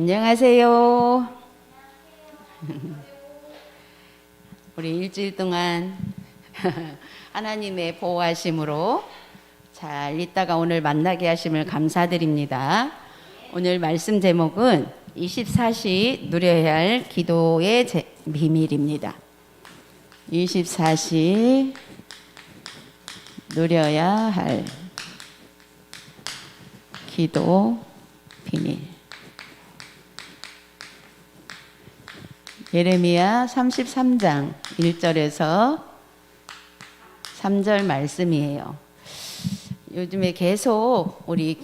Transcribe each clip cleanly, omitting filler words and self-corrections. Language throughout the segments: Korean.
안녕하세요. 우리 일주일 동안 하나님의 보호하심으로 잘 있다가 오늘 만나게 하심을 감사드립니다. 오늘 말씀 제목은 24시 누려야 할 기도의 비밀입니다. 24시 누려야 할 기도 비밀. 예레미야 33장 1절에서 3절 말씀이에요. 요즘에 계속 우리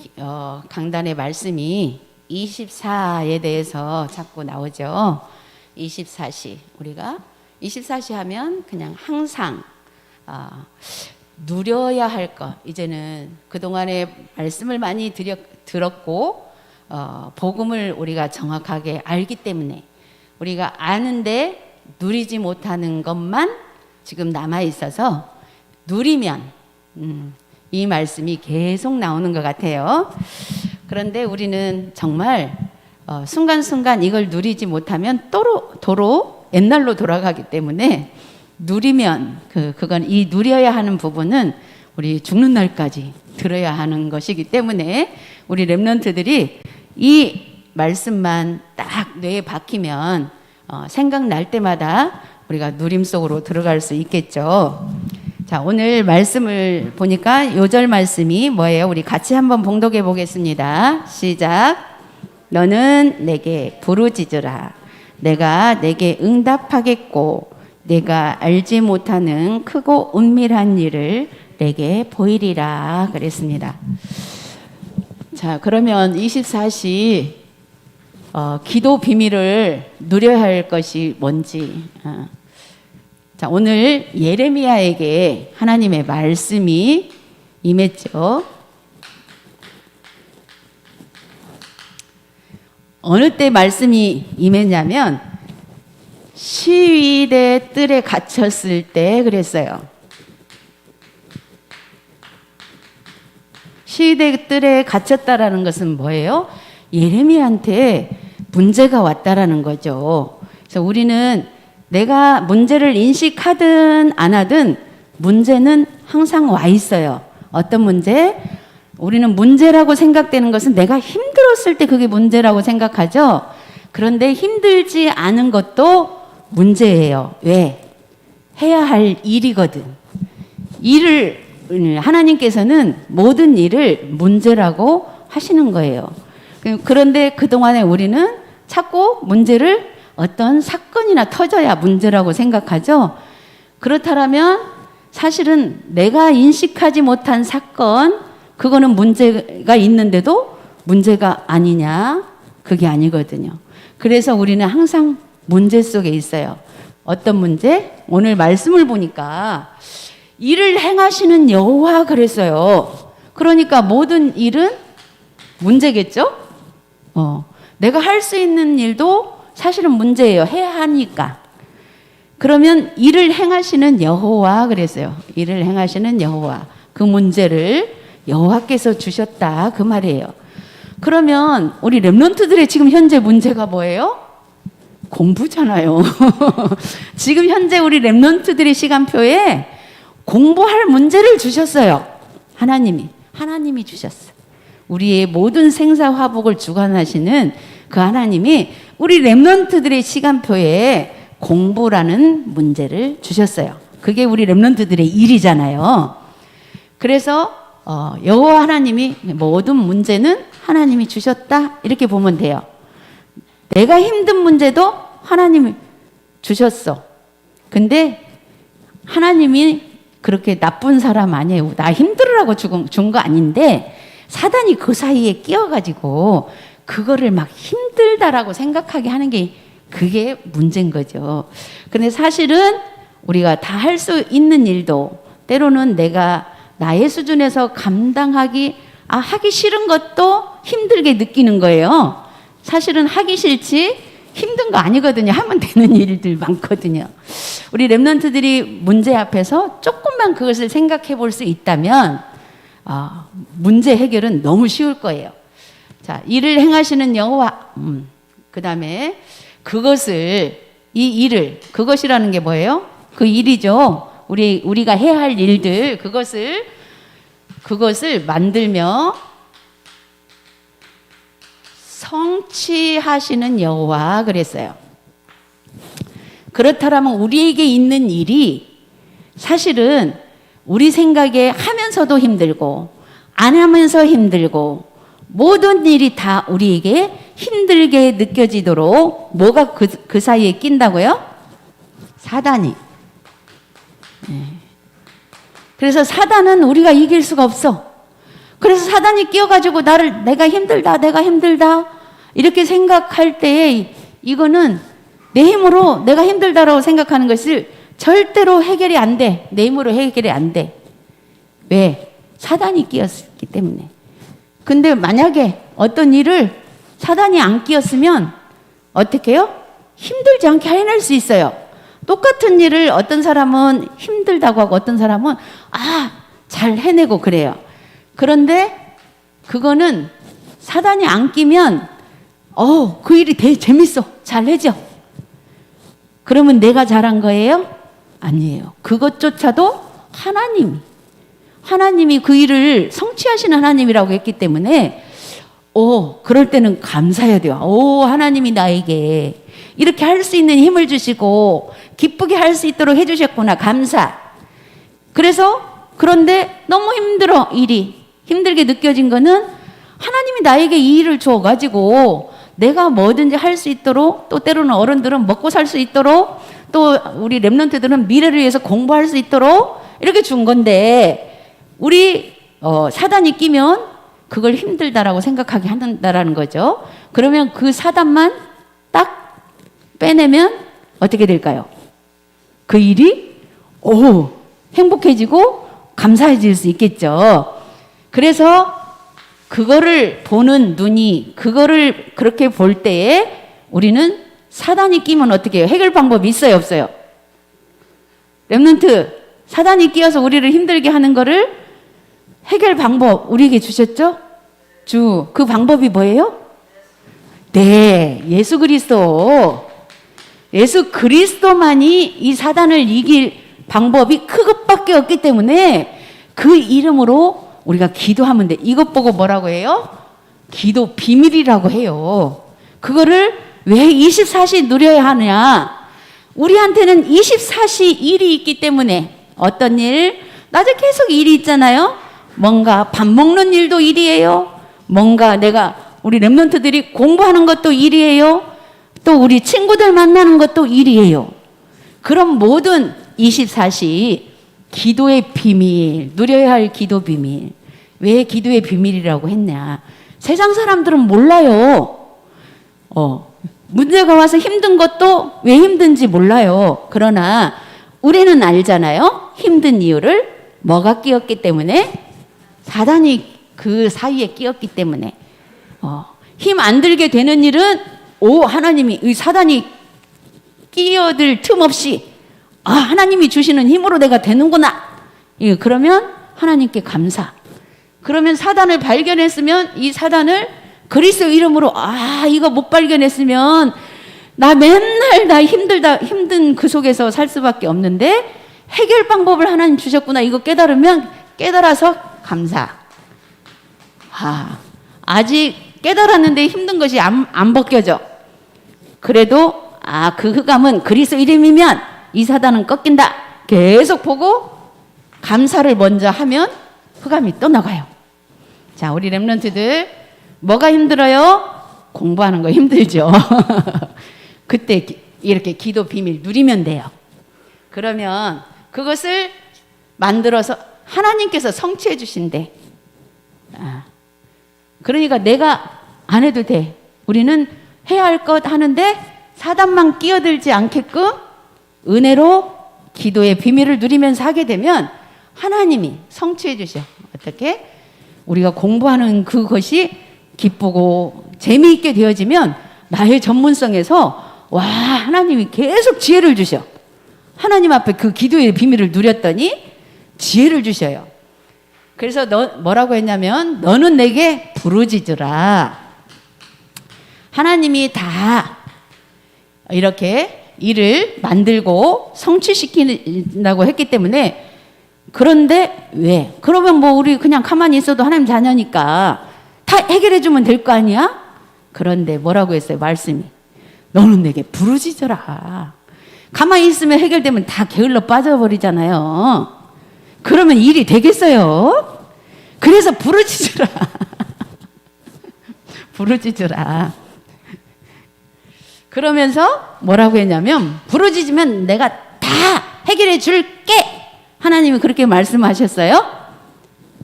강단의 말씀이 24에 대해서 자꾸 나오죠. 24시. 우리가 24시 하면 그냥 항상 누려야 할 것. 이제는 그동안에 말씀을 많이 들었고 복음을 우리가 정확하게 알기 때문에 우리가 아는데 누리지 못하는 것만 지금 남아 있어서 누리면 이 말씀이 계속 나오는 것 같아요. 그런데 우리는 정말 순간순간 이걸 누리지 못하면 도로 옛날로 돌아가기 때문에 누리면 그건 이 누려야 하는 부분은 우리 죽는 날까지 들어야 하는 것이기 때문에 우리 렘넌트들이 이 말씀만 딱 뇌에 박히면 생각날 때마다 우리가 누림 속으로 들어갈 수 있겠죠. 자, 오늘 말씀을 보니까 요절 말씀이 뭐예요? 우리 같이 한번 봉독해 보겠습니다. 시작. 너는 내게 부르짖으라. 내가 내게 응답하겠고 내가 알지 못하는 크고 은밀한 일을 내게 보이리라 그랬습니다. 자, 그러면 24시 기도 비밀을 누려야 할 것이 뭔지. 자, 오늘 예레미야에게 하나님의 말씀이 임했죠. 어느 때 말씀이 임했냐면 시위대 뜰에 갇혔을 때 그랬어요. 시위대 뜰에 갇혔다라는 것은 뭐예요? 예레미야한테 문제가 왔다라는 거죠. 그래서 우리는 내가 문제를 인식하든 안 하든 문제는 항상 와 있어요. 어떤 문제? 우리는 문제라고 생각되는 것은 내가 힘들었을 때 그게 문제라고 생각하죠. 그런데 힘들지 않은 것도 문제예요. 왜? 해야 할 일이거든. 하나님께서는 모든 일을 문제라고 하시는 거예요. 그런데 그동안에 우리는 자꾸 문제를 어떤 사건이나 터져야 문제라고 생각하죠. 그렇다면 사실은 내가 인식하지 못한 사건, 그거는 문제가 있는데도 문제가 아니냐? 그게 아니거든요. 그래서 우리는 항상 문제 속에 있어요. 어떤 문제? 오늘 말씀을 보니까 일을 행하시는 여호와 그랬어요. 그러니까 모든 일은 문제겠죠? 내가 할 수 있는 일도 사실은 문제예요. 해야 하니까. 그러면 일을 행하시는 여호와 그랬어요. 일을 행하시는 여호와. 그 문제를 여호와께서 주셨다 그 말이에요. 그러면 우리 렘넌트들의 지금 현재 문제가 뭐예요? 공부잖아요. 지금 현재 우리 렘넌트들의 시간표에 공부할 문제를 주셨어요. 하나님이 주셨어요. 우리의 모든 생사화복을 주관하시는 그 하나님이 우리 렘넌트들의 시간표에 공부라는 문제를 주셨어요. 그게 우리 렘넌트들의 일이잖아요. 그래서 여호와 하나님이 모든 문제는 하나님이 주셨다 이렇게 보면 돼요. 내가 힘든 문제도 하나님이 주셨어. 근데 하나님이 그렇게 나쁜 사람 아니에요. 나 힘들으라고 준 거 아닌데 사단이 그 사이에 끼어가지고 그거를 막 힘들다라고 생각하게 하는 게 그게 문제인 거죠. 근데 사실은 우리가 다 할 수 있는 일도 때로는 내가 나의 수준에서 감당하기 하기 싫은 것도 힘들게 느끼는 거예요. 사실은 하기 싫지 힘든 거 아니거든요. 하면 되는 일들 많거든요. 우리 렘넌트들이 문제 앞에서 조금만 그것을 생각해 볼 수 있다면 문제 해결은 너무 쉬울 거예요. 자, 일을 행하시는 여호와 그 다음에 그것을, 이 일을, 그것이라는 게 뭐예요? 그 일이죠. 우리가 해야 할 일들, 그것을 만들며 성취하시는 여호와 그랬어요. 그렇다면 우리에게 있는 일이 사실은 우리 생각에 하면서도 힘들고 안 하면서 힘들고 모든 일이 다 우리에게 힘들게 느껴지도록 뭐가 그 사이에 낀다고요? 사단이. 그래서 사단은 우리가 이길 수가 없어. 그래서 사단이 끼어가지고 내가 힘들다 이렇게 생각할 때에 이거는 내 힘으로 내가 힘들다라고 생각하는 것을 절대로 해결이 안 돼. 내 힘으로 해결이 안 돼. 왜? 사단이 끼었기 때문에. 근데 만약에 어떤 일을 사단이 안 끼었으면 어떻게 해요? 힘들지 않게 해낼 수 있어요. 똑같은 일을 어떤 사람은 힘들다고 하고 어떤 사람은 잘 해내고 그래요. 그런데 그거는 사단이 안 끼면 그 일이 되게 재밌어. 잘 해져. 그러면 내가 잘한 거예요? 아니에요. 그것조차도 하나님이 그 일을 성취하시는 하나님이라고 했기 때문에 그럴 때는 감사해야 돼요. 하나님이 나에게 이렇게 할 수 있는 힘을 주시고 기쁘게 할 수 있도록 해주셨구나. 감사. 그런데 너무 힘들어. 일이 힘들게 느껴진 거는 하나님이 나에게 이 일을 줘가지고 내가 뭐든지 할 수 있도록, 또 때로는 어른들은 먹고 살 수 있도록, 또 우리 랩런트들은 미래를 위해서 공부할 수 있도록 이렇게 준 건데 우리 사단이 끼면 그걸 힘들다라고 생각하게 한다라는 거죠. 그러면 그 사단만 딱 빼내면 어떻게 될까요? 그 일이 행복해지고 감사해질 수 있겠죠. 그래서 그거를 보는 눈이 그거를 그렇게 볼 때에 우리는 사단이 끼면 어떻게 해요? 해결 방법이 있어요, 없어요? 랩런트, 사단이 끼어서 우리를 힘들게 하는 거를 해결 방법 우리에게 주셨죠? 그 방법이 뭐예요? 네, 예수 그리스도만이 이 사단을 이길 방법이 그것밖에 없기 때문에 그 이름으로 우리가 기도하면 돼. 이것 보고 뭐라고 해요? 기도 비밀이라고 해요. 그거를 왜 24시 누려야 하느냐? 우리한테는 24시 일이 있기 때문에 어떤 일? 낮에 계속 일이 있잖아요. 뭔가 밥 먹는 일도 일이에요. 뭔가 우리 랩런트들이 공부하는 것도 일이에요. 또 우리 친구들 만나는 것도 일이에요. 그럼 모든 24시 기도의 비밀, 누려야 할 기도 비밀. 왜 기도의 비밀이라고 했냐? 세상 사람들은 몰라요. 문제가 와서 힘든 것도 왜 힘든지 몰라요. 그러나 우리는 알잖아요. 힘든 이유를 뭐가 끼었기 때문에? 사단이 그 사이에 끼었기 때문에. 힘 안 들게 되는 일은 하나님이 이 사단이 끼어들 틈 없이 하나님이 주시는 힘으로 내가 되는구나. 그러면 하나님께 감사. 그러면 사단을 발견했으면 이 사단을 그리스도 이름으로 이거 못 발견했으면 나 맨날 힘든 그 속에서 살 수밖에 없는데 해결 방법을 하나님 주셨구나. 이거 깨달아서 감사. 아직 깨달았는데 힘든 것이 안 벗겨져. 그래도 그 흑암은 그리스도 이름이면 이 사단은 꺾인다. 계속 보고 감사를 먼저 하면 흑암이 또 나가요. 자, 우리 랩런트들 뭐가 힘들어요? 공부하는 거 힘들죠. 그때 이렇게 기도 비밀 누리면 돼요. 그러면 그것을 만들어서 하나님께서 성취해 주신대. 그러니까 내가 안 해도 돼. 우리는 해야 할 것 하는데 사단만 끼어들지 않게끔 은혜로 기도의 비밀을 누리면서 하게 되면 하나님이 성취해 주셔. 어떻게? 우리가 공부하는 그것이 기쁘고 재미있게 되어지면 나의 전문성에서 하나님이 계속 지혜를 주셔. 하나님 앞에 그 기도의 비밀을 누렸더니 지혜를 주셔요. 그래서 뭐라고 했냐면 너는 내게 부르짖으라. 하나님이 다 이렇게 일을 만들고 성취시킨다고 했기 때문에. 그런데 왜? 그러면 뭐 우리 그냥 가만히 있어도 하나님 자녀니까 다 해결해 주면 될 거 아니야? 그런데 뭐라고 했어요? 말씀이. 너는 내게 부르짖어라. 가만히 있으면 해결되면 다 게을러 빠져버리잖아요. 그러면 일이 되겠어요? 그래서 부르짖으라. 부르짖으라. 그러면서 뭐라고 했냐면 부르짖으면 내가 다 해결해 줄게. 하나님이 그렇게 말씀하셨어요.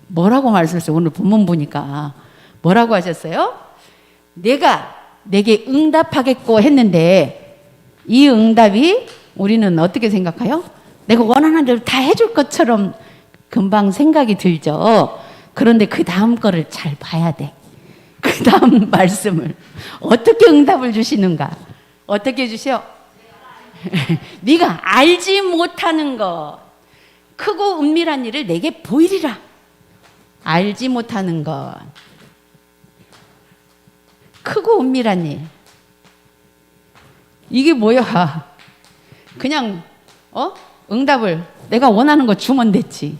뭐라고 말씀하셨어요? 오늘 본문 보니까 뭐라고 하셨어요? 내가 내게 응답하겠고 했는데 이 응답이 우리는 어떻게 생각해요? 내가 원하는 대로 다 해줄 것처럼 금방 생각이 들죠. 그런데 그 다음 거를 잘 봐야 돼. 그 다음 말씀을 어떻게 응답을 주시는가? 어떻게 주셔? 네가 알지 못하는 것, 크고 은밀한 일을 내게 보이리라. 알지 못하는 것, 크고 은밀한 일. 이게 뭐야? 그냥 응답을 내가 원하는 거 주면 됐지.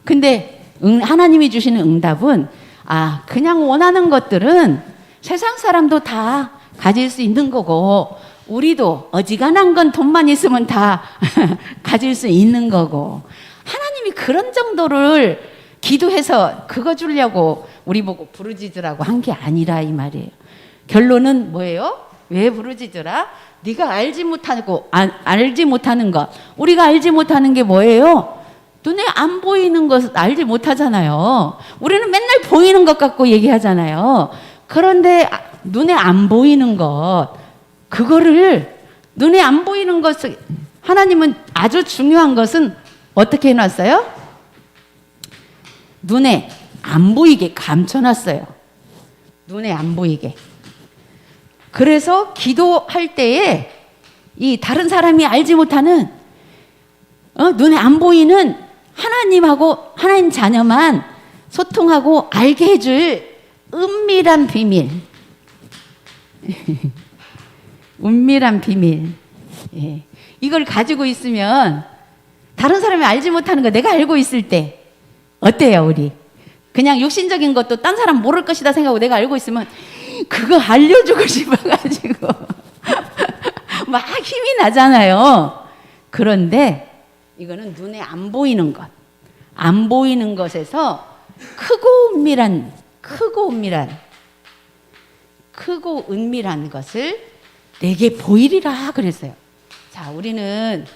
근데 하나님이 주시는 응답은 그냥 원하는 것들은 세상 사람도 다 가질 수 있는 거고 우리도 어지간한 건 돈만 있으면 다 가질 수 있는 거고 하나님이 그런 정도를 기도해서 그거 주려고 우리 보고 부르짖으라고 한 게 아니라 이 말이에요. 결론은 뭐예요? 왜 부르짖으라? 네가 알지 못하는 것. 우리가 알지 못하는 게 뭐예요? 눈에 안 보이는 것을 알지 못하잖아요. 우리는 맨날 보이는 것 갖고 얘기하잖아요. 그런데 눈에 안 보이는 것, 그거를 눈에 안 보이는 것을 하나님은 아주 중요한 것은 어떻게 해놨어요? 눈에 안 보이게 감춰놨어요. 눈에 안 보이게. 그래서 기도할 때에 이 다른 사람이 알지 못하는 눈에 안 보이는 하나님하고 하나님 자녀만 소통하고 알게 해줄 은밀한 비밀. 은밀한 비밀. 예. 이걸 가지고 있으면 다른 사람이 알지 못하는 거 내가 알고 있을 때 어때요, 우리? 그냥 육신적인 것도 딴 사람 모를 것이다 생각하고 내가 알고 있으면 그거 알려주고 싶어가지고 막 힘이 나잖아요. 그런데 이거는 눈에 안 보이는 것, 안 보이는 것에서 크고 은밀한 것을 내게 보이리라 그랬어요. 자, 우리는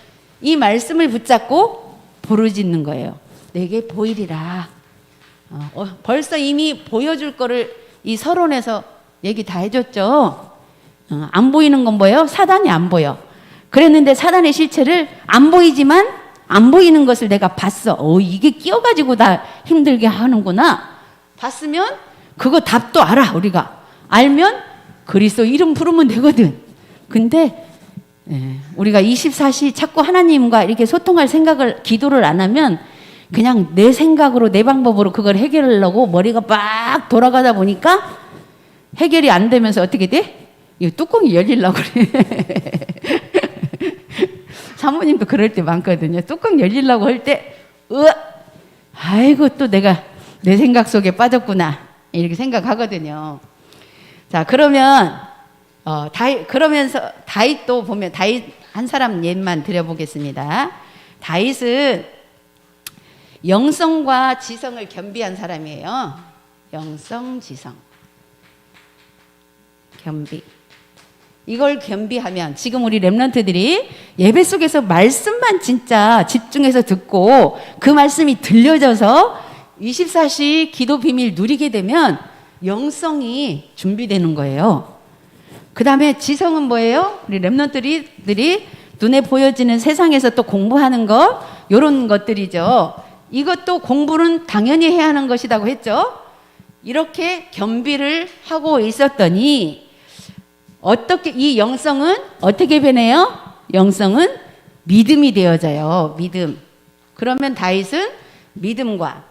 이 말씀을 붙잡고 부르짖는 거예요. 내게 보이리라. 벌써 이미 보여줄 거를 이 서론에서 얘기 다 해줬죠. 안 보이는 건 뭐예요? 사단이 안 보여. 그랬는데 사단의 실체를 안 보이지만 안 보이는 것을 내가 봤어. 이게 끼어가지고 다 힘들게 하는구나. 봤으면 그거 답도 알아. 우리가 알면 그리스도 이름 부르면 되거든. 근데 우리가 24시 자꾸 하나님과 이렇게 소통할 생각을 기도를 안 하면 그냥 내 생각으로 내 방법으로 그걸 해결하려고 머리가 막 돌아가다 보니까 해결이 안 되면서 어떻게 돼? 이 뚜껑이 열리려고 그래. 사모님도 그럴 때 많거든요. 뚜껑 열리려고 할 때 아이고 또 내가 내 생각 속에 빠졌구나 이렇게 생각하거든요. 자, 그러면 그러면서 다윗도 보면 다윗 한 사람 예만 드려보겠습니다. 다윗은 영성과 지성을 겸비한 사람이에요. 영성, 지성, 겸비. 이걸 겸비하면 지금 우리 렘넌트들이 예배 속에서 말씀만 진짜 집중해서 듣고 그 말씀이 들려져서 24시 기도 비밀 누리게 되면 영성이 준비되는 거예요. 그 다음에 지성은 뭐예요? 우리 렘넌트들이 눈에 보여지는 세상에서 또 공부하는 것, 이런 것들이죠. 이것도 공부는 당연히 해야 하는 것이라고 했죠. 이렇게 겸비를 하고 있었더니 어떻게 이 영성은 어떻게 변해요? 영성은 믿음이 되어져요. 믿음. 그러면 다윗은 믿음과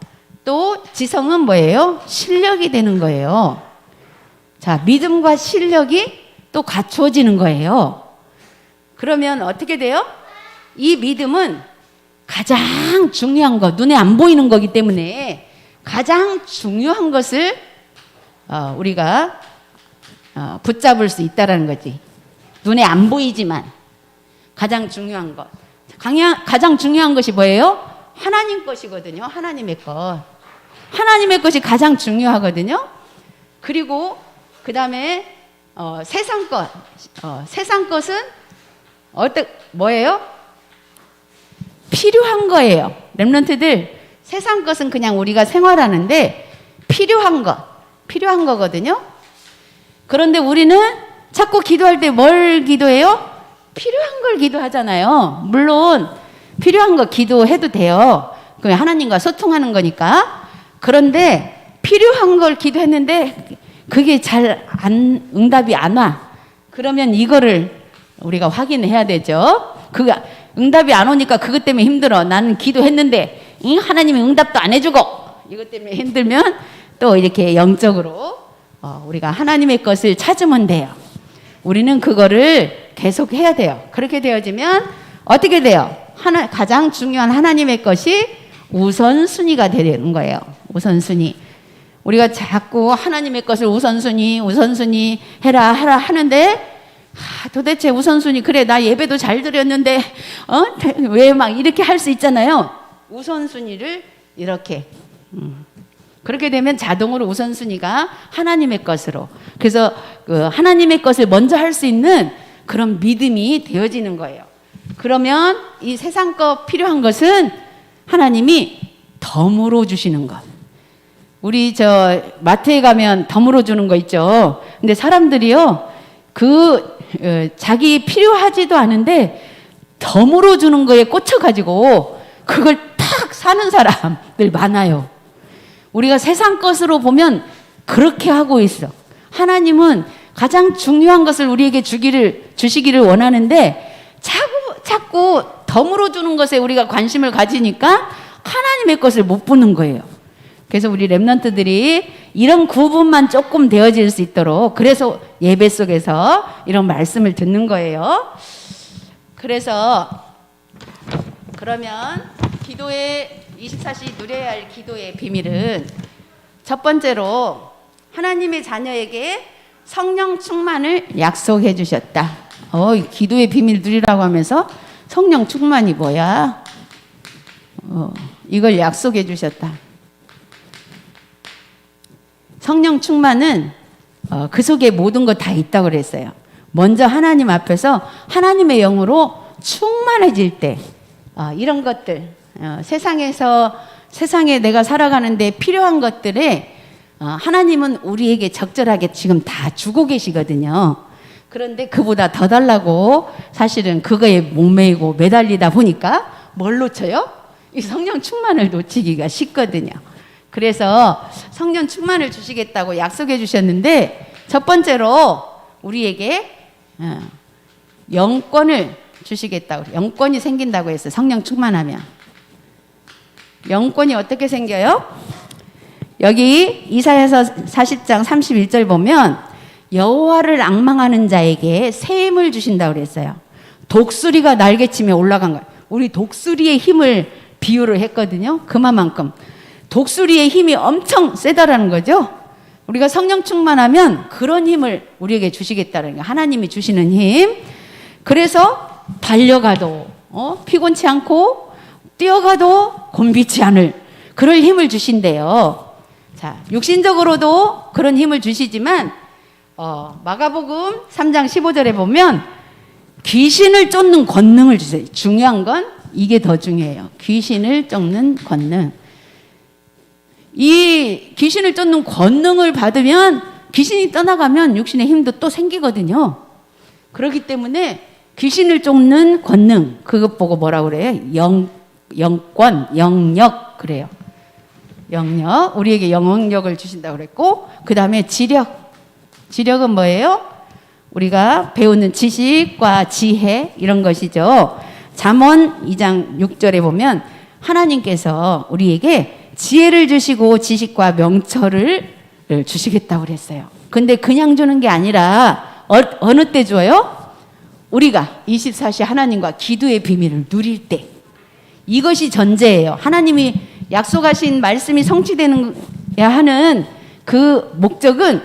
또 지성은 뭐예요? 실력이 되는 거예요. 자, 믿음과 실력이 또 갖추어지는 거예요. 그러면 어떻게 돼요? 이 믿음은 가장 중요한 것, 눈에 안 보이는 거기 때문에 가장 중요한 것을 우리가 붙잡을 수 있다라는 거지. 눈에 안 보이지만 가장 중요한 것. 가장 중요한 것이 뭐예요? 하나님 것이거든요. 하나님의 것. 하나님의 것이 가장 중요하거든요. 그리고 그 다음에 세상 것. 세상 것은 뭐예요? 필요한 거예요. 렘넌트들 세상 것은 그냥 우리가 생활하는데 필요한 거거든요. 그런데 우리는 자꾸 기도할 때 뭘 기도해요? 필요한 걸 기도하잖아요. 물론 필요한 거 기도해도 돼요. 그 하나님과 소통하는 거니까. 그런데 필요한 걸 기도했는데 그게 응답이 안 와. 그러면 이거를 우리가 확인해야 되죠. 응답이 안 오니까 그것 때문에 힘들어. 나는 기도했는데 하나님이 응답도 안 해주고 이것 때문에 힘들면 또 이렇게 영적으로 우리가 하나님의 것을 찾으면 돼요. 우리는 그거를 계속 해야 돼요. 그렇게 되어지면 어떻게 돼요? 가장 중요한 하나님의 것이 우선순위가 되는 거예요. 우선순위. 우리가 자꾸 하나님의 것을 우선순위 해라 하는데 도대체 우선순위 그래 나 예배도 잘 드렸는데 왜 막 이렇게 할 수 있잖아요. 우선순위를 이렇게 그렇게 되면 자동으로 우선순위가 하나님의 것으로 그래서 그 하나님의 것을 먼저 할 수 있는 그런 믿음이 되어지는 거예요. 그러면 이 세상 거 필요한 것은 하나님이 덤으로 주시는 것. 우리 마트에 가면 덤으로 주는 거 있죠. 근데 사람들이요 자기 필요하지도 않은데 덤으로 주는 거에 꽂혀가지고 그걸 탁 사는 사람들 많아요. 우리가 세상 것으로 보면 그렇게 하고 있어. 하나님은 가장 중요한 것을 우리에게 주시기를 원하는데 자꾸 덤으로 주는 것에 우리가 관심을 가지니까 하나님의 것을 못 보는 거예요. 그래서 우리 렘넌트들이 이런 구분만 조금 되어질 수 있도록 그래서 예배 속에서 이런 말씀을 듣는 거예요. 그래서 그러면 기도의 24시 누려야 할 기도의 비밀은 첫 번째로 하나님의 자녀에게 성령 충만을 약속해 주셨다. 기도의 비밀 누리라고 하면서 성령 충만이 뭐야? 이걸 약속해 주셨다. 성령 충만은 그 속에 모든 것 다 있다고 그랬어요. 먼저 하나님 앞에서 하나님의 영으로 충만해질 때 이런 것들 세상에 내가 살아가는데 필요한 것들에 하나님은 우리에게 적절하게 지금 다 주고 계시거든요. 그런데 그보다 더 달라고 사실은 그거에 목매이고 매달리다 보니까 뭘 놓쳐요? 이 성령 충만을 놓치기가 쉽거든요. 그래서 성령 충만을 주시겠다고 약속해 주셨는데 첫 번째로 우리에게 영권을 주시겠다고 영권이 생긴다고 했어요. 성령 충만하면 영권이 어떻게 생겨요? 여기 이사야서 40장 31절 보면 여호와를 앙망하는 자에게 새 힘을 주신다고 그랬어요. 독수리가 날개치며 올라간 거예요. 우리 독수리의 힘을 비유를 했거든요. 그만큼 독수리의 힘이 엄청 세다라는 거죠. 우리가 성령 충만하면 그런 힘을 우리에게 주시겠다는 거예요. 하나님이 주시는 힘. 그래서 달려가도 피곤치 않고 뛰어가도 곤비치 않을 그럴 힘을 주신대요. 자, 육신적으로도 그런 힘을 주시지만 마가복음 3장 15절에 보면 귀신을 쫓는 권능을 주세요. 중요한 건 이게 더 중요해요. 귀신을 쫓는 권능. 이 귀신을 쫓는 권능을 받으면 귀신이 떠나가면 육신의 힘도 또 생기거든요. 그렇기 때문에 귀신을 쫓는 권능 그것 보고 뭐라고 그래요? 영권, 영력 그래요. 영력 우리에게 영역을 주신다고 그랬고 그 다음에 지력은 뭐예요? 우리가 배우는 지식과 지혜 이런 것이죠. 잠언 2장 6절에 보면 하나님께서 우리에게 지혜를 주시고 지식과 명철을 주시겠다고 그랬어요. 근데 그냥 주는 게 아니라 어느 때 줘요? 우리가 24시 하나님과 기도의 비밀을 누릴 때. 이것이 전제예요. 하나님이 약속하신 말씀이 성취되는 하는 그 목적은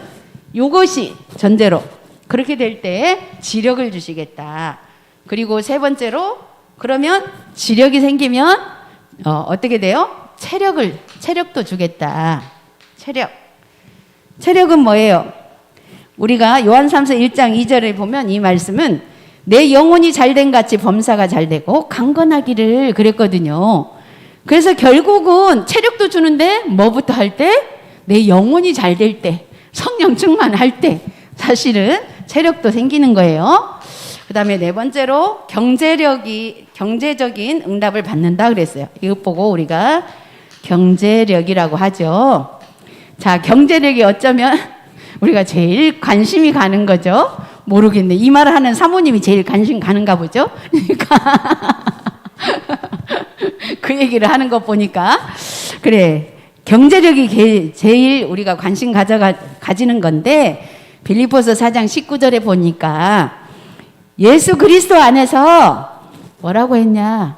이것이 전제로 그렇게 될 때 지력을 주시겠다. 그리고 세 번째로 그러면 지력이 생기면 어떻게 돼요? 체력도 주겠다. 체력은 뭐예요? 우리가 요한삼서 1장 2절에 보면 이 말씀은 내 영혼이 잘된 같이 범사가 잘되고 강건하기를 그랬거든요. 그래서 결국은 체력도 주는데 뭐부터 할 때? 내 영혼이 잘될 때, 성령 충만할 때 사실은 체력도 생기는 거예요. 그 다음에 네 번째로 경제적인 응답을 받는다 그랬어요. 이거 보고 우리가 경제력이라고 하죠. 자, 경제력이 어쩌면 우리가 제일 관심이 가는 거죠. 모르겠네. 이 말을 하는 사모님이 제일 관심 가는가 보죠. 그러니까 그 얘기를 하는 거 보니까 그래. 경제력이 제일 우리가 관심 가지는 건데 빌립보서 4장 19절에 보니까 예수 그리스도 안에서 뭐라고 했냐.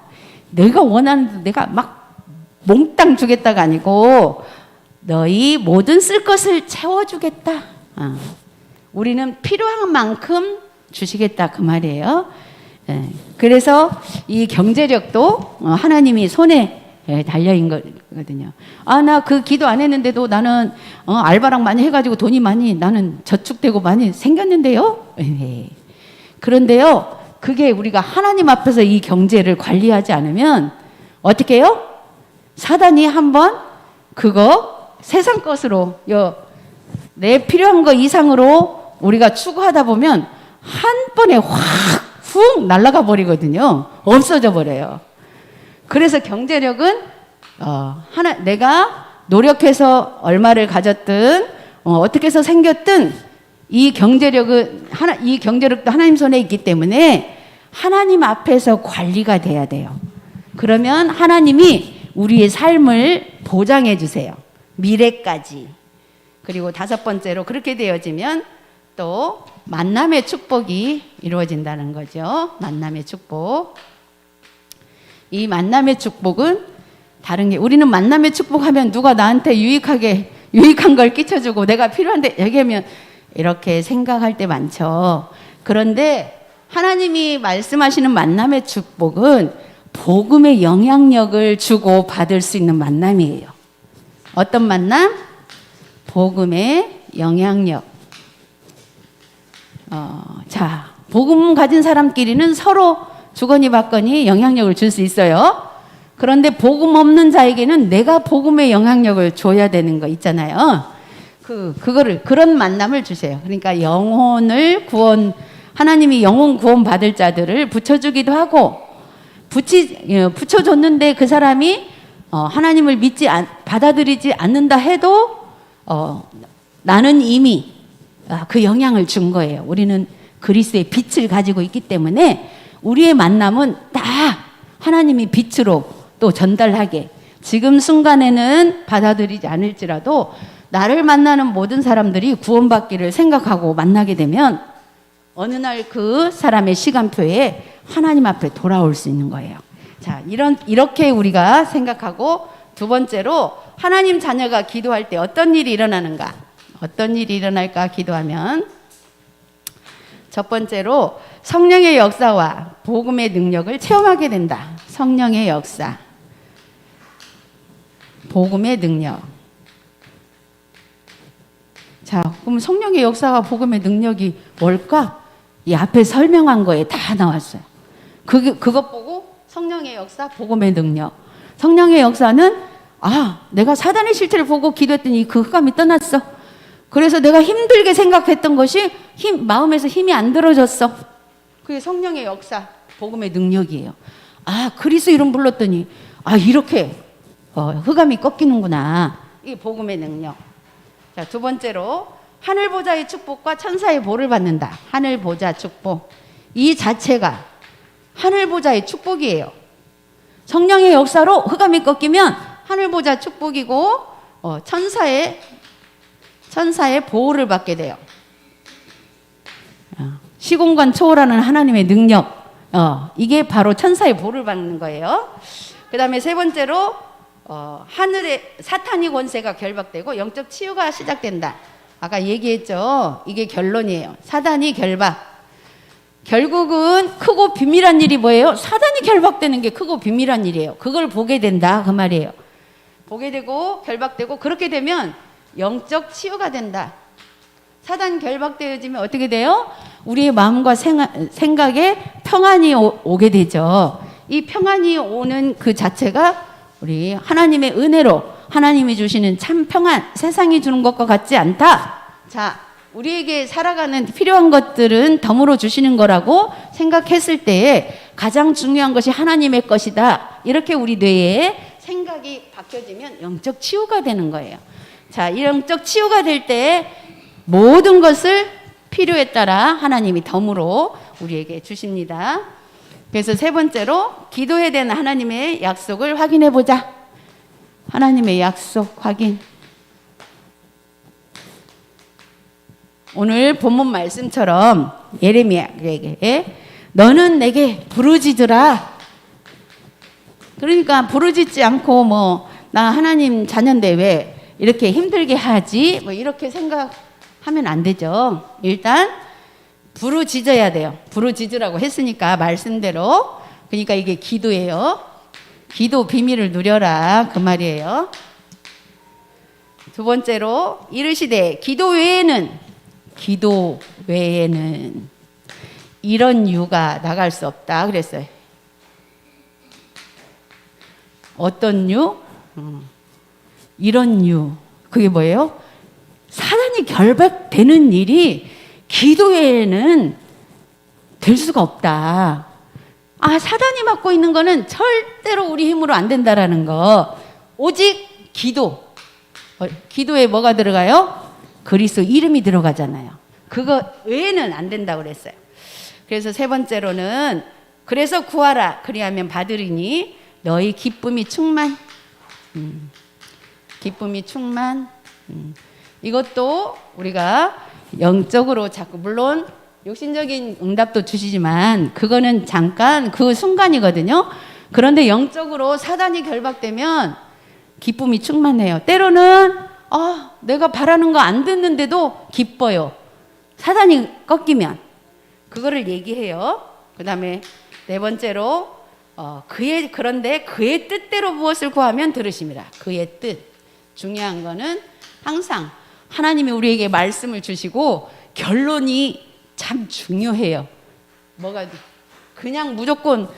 내가 원하는 내가 막 몽땅 주겠다가 아니고 너희 모든 쓸 것을 채워주겠다. 우리는 필요한 만큼 주시겠다 그 말이에요. 그래서 이 경제력도 하나님이 손에 달려인 거거든요. 나 그 기도 안 했는데도 나는 알바랑 많이 해가지고 돈이 많이 나는 저축되고 많이 생겼는데요. 그런데요, 그게 우리가 하나님 앞에서 이 경제를 관리하지 않으면 어떻게 해요? 사단이 한번 그거 세상 것으로 내 필요한 거 이상으로 우리가 추구하다 보면 한 번에 훅 날아가 버리거든요. 없어져 버려요. 그래서 경제력은 내가 노력해서 얼마를 가졌든 어떻게 해서 생겼든 이 경제력도 하나님 손에 있기 때문에 하나님 앞에서 관리가 돼야 돼요. 그러면 하나님이 우리의 삶을 보장해 주세요. 미래까지. 그리고 다섯 번째로 그렇게 되어지면 또 만남의 축복이 이루어진다는 거죠. 만남의 축복. 이 만남의 축복은 다른 게 우리는 만남의 축복하면 누가 나한테 유익한 걸 끼쳐주고 내가 필요한데 얘기하면 이렇게 생각할 때 많죠. 그런데 하나님이 말씀하시는 만남의 축복은 복음의 영향력을 주고 받을 수 있는 만남이에요. 어떤 만남? 복음의 영향력. 자, 복음 가진 사람끼리는 서로 주거니 받거니 영향력을 줄 수 있어요. 그런데 복음 없는 자에게는 내가 복음의 영향력을 줘야 되는 거 있잖아요. 그런 만남을 주세요. 그러니까 하나님이 영혼 구원 받을 자들을 붙여주기도 하고, 붙여줬는데 그 사람이 하나님을 받아들이지 않는다 해도 나는 이미 그 영향을 준 거예요. 우리는 그리스도의 빛을 가지고 있기 때문에 우리의 만남은 다 하나님이 빛으로 또 전달하게, 지금 순간에는 받아들이지 않을지라도 나를 만나는 모든 사람들이 구원받기를 생각하고 만나게 되면 어느 날 그 사람의 시간표에 하나님 앞에 돌아올 수 있는 거예요. 자, 이렇게 우리가 생각하고, 두 번째로 하나님 자녀가 기도할 때 어떤 일이 일어나는가? 어떤 일이 일어날까 기도하면, 첫 번째로 성령의 역사와 복음의 능력을 체험하게 된다. 성령의 역사, 복음의 능력. 자, 그럼 성령의 역사와 복음의 능력이 뭘까? 이 앞에 설명한 거에 다 나왔어요. 그것 보고 성령의 역사, 복음의 능력. 성령의 역사는 내가 사단의 실체를 보고 기도했더니 그 흑암이 떠났어. 그래서 내가 힘들게 생각했던 것이 마음에서 힘이 안 들어졌어. 그게 성령의 역사, 복음의 능력이에요. 그리스도 이름 불렀더니 이렇게 흑암이 꺾이는구나. 이게 복음의 능력. 자, 두 번째로 하늘 보좌의 축복과 천사의 보를 받는다. 하늘 보좌 축복. 이 자체가 하늘 보좌의 축복이에요. 성령의 역사로 흑암이 꺾이면 하늘 보좌 축복이고 천사의 보호를 받게 돼요. 시공간 초월하는 하나님의 능력, 이게 바로 천사의 보를 받는 거예요. 그 다음에 세 번째로 하늘의 사탄이 권세가 결박되고 영적 치유가 시작된다. 아까 얘기했죠. 이게 결론이에요. 사단이 결박. 결국은 크고 비밀한 일이 뭐예요? 사단이 결박되는 게 크고 비밀한 일이에요. 그걸 보게 된다 그 말이에요. 보게 되고 결박되고 그렇게 되면 영적 치유가 된다. 사단 결박되어지면 어떻게 돼요? 우리의 마음과 생각에 평안이 오게 되죠. 이 평안이 오는 그 자체가 우리 하나님의 은혜로 하나님이 주시는 참 평안, 세상이 주는 것과 같지 않다. 자, 우리에게 살아가는 필요한 것들은 덤으로 주시는 거라고 생각했을 때에 가장 중요한 것이 하나님의 것이다. 이렇게 우리 뇌에 생각이 바뀌어지면 영적 치유가 되는 거예요. 자, 이 영적 치유가 될 때 모든 것을 필요에 따라 하나님이 덤으로 우리에게 주십니다. 그래서 세 번째로 기도에 대한 하나님의 약속을 확인해 보자. 하나님의 약속 확인. 오늘 본문 말씀처럼 예레미야에게 너는 내게 부르짖으라. 그러니까 부르짖지 않고 나 하나님 자녀인데 왜 이렇게 힘들게 하지? 이렇게 생각하면 안 되죠. 일단 부르짖어야 돼요. 부르짖으라고 했으니까 말씀대로. 그러니까 이게 기도예요. 기도 비밀을 누려라 그 말이에요. 두 번째로 이르시되 기도 외에는 이런 유가 나갈 수 없다 그랬어요. 어떤 유? 이런 유. 그게 뭐예요? 사단이 결박되는 일이 기도 외에는 될 수가 없다. 사단이 맡고 있는 거는 절대로 우리 힘으로 안 된다라는 거. 오직 기도. 기도에 뭐가 들어가요? 그리스도 이름이 들어가잖아요. 그거 외에는 안 된다고 그랬어요. 그래서 세 번째로는 그래서 구하라 그리하면 받으리니 너희 기쁨이 충만. 기쁨이 충만. 이것도 우리가 영적으로 자꾸 물론 육신적인 응답도 주시지만 그거는 잠깐 그 순간이거든요. 그런데 영적으로 사단이 결박되면 기쁨이 충만해요. 때로는 내가 바라는 거 안 듣는데도 기뻐요. 사단이 꺾이면 그거를 얘기해요. 그 다음에 네 번째로 그런데 그의 뜻대로 무엇을 구하면 들으십니다. 그의 뜻. 중요한 거는 항상 하나님이 우리에게 말씀을 주시고 결론이 참 중요해요. 그냥 무조건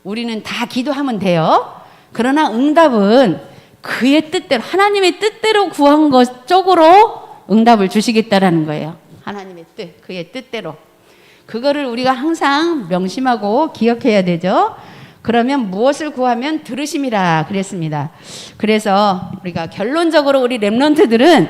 우리는 다 기도하면 돼요. 그러나 응답은 그의 뜻대로 하나님의 뜻대로 구한 것 쪽으로 응답을 주시겠다라는 거예요. 하나님의 뜻, 그의 뜻대로. 그거를 우리가 항상 명심하고 기억해야 되죠. 그러면 무엇을 구하면 들으심이라 그랬습니다. 그래서 우리가 결론적으로 우리 렘넌트들의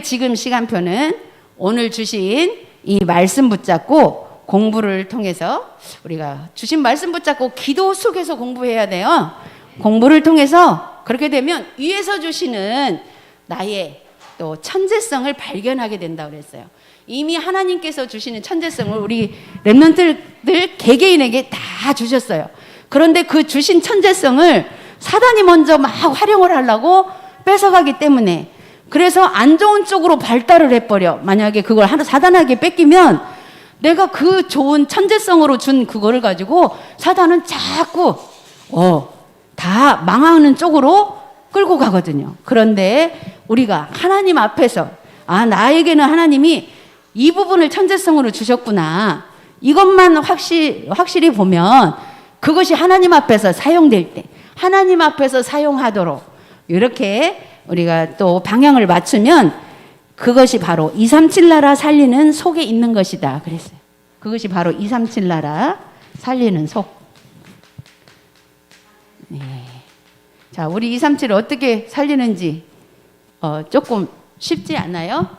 지금 시간표는 오늘 주신 이 말씀 붙잡고 공부를 통해서 우리가 주신 말씀 붙잡고 기도 속에서 공부해야 돼요. 공부를 통해서 그렇게 되면 위에서 주시는 나의 또 천재성을 발견하게 된다고 그랬어요. 이미 하나님께서 주시는 천재성을 우리 렘넌트들 개개인에게 다 주셨어요. 그런데 그 주신 천재성을 사단이 먼저 막 활용을 하려고 뺏어가기 때문에 그래서 안 좋은 쪽으로 발달을 해버려. 만약에 그걸 사단에게 뺏기면 내가 그 좋은 천재성으로 준 그거를 가지고 사단은 자꾸 다 망하는 쪽으로 끌고 가거든요. 그런데 우리가 하나님 앞에서 나에게는 하나님이 이 부분을 천재성으로 주셨구나. 이것만 확실히 보면 그것이 하나님 앞에서 사용될 때 하나님 앞에서 사용하도록 이렇게 우리가 또 방향을 맞추면 그것이 바로 237 나라 살리는 속에 있는 것이다 그랬어요. 그것이 바로 237 나라 살리는 속. 네. 자, 우리 237을 어떻게 살리는지 조금 쉽지 않아요?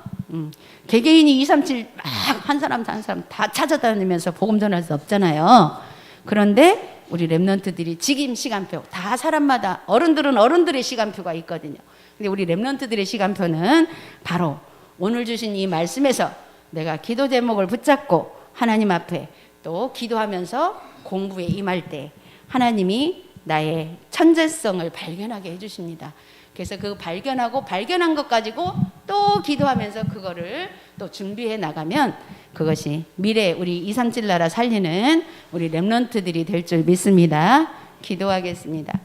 개개인이 237 막 한 사람 다 찾아다니면서 복음 전할 수 없잖아요. 그런데 우리 렘넌트들이 지금 시간표 다 사람마다 어른들은 어른들의 시간표가 있거든요. 근데 우리 렘넌트들의 시간표는 바로 오늘 주신 이 말씀에서 내가 기도 제목을 붙잡고 하나님 앞에 또 기도하면서 공부에 임할 때 하나님이 나의 천재성을 발견하게 해주십니다. 그래서 그 발견한 것 가지고 또 기도하면서 그거를 또 준비해 나가면 그것이 미래 우리 237 나라 살리는 우리 렘넌트들이 될 줄 믿습니다. 기도하겠습니다.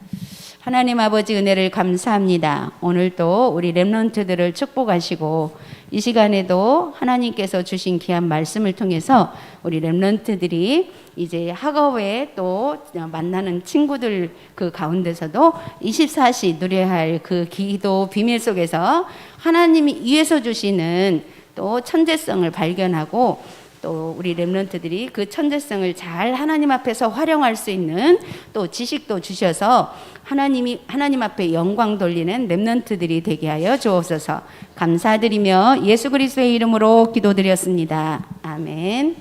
하나님 아버지 은혜를 감사합니다. 오늘 또 우리 렘넌트들을 축복하시고 이 시간에도 하나님께서 주신 귀한 말씀을 통해서 우리 렘넌트들이 이제 학업에 또 만나는 친구들 그 가운데서도 24시 누려야 할 그 기도 비밀 속에서 하나님이 위에서 주시는 또 천재성을 발견하고 또 우리 렘넌트들이 그 천재성을 잘 하나님 앞에서 활용할 수 있는 또 지식도 주셔서 하나님 앞에 영광 돌리는 렘넌트들이 되게 하여 주옵소서. 감사드리며 예수 그리스도의 이름으로 기도드렸습니다. 아멘.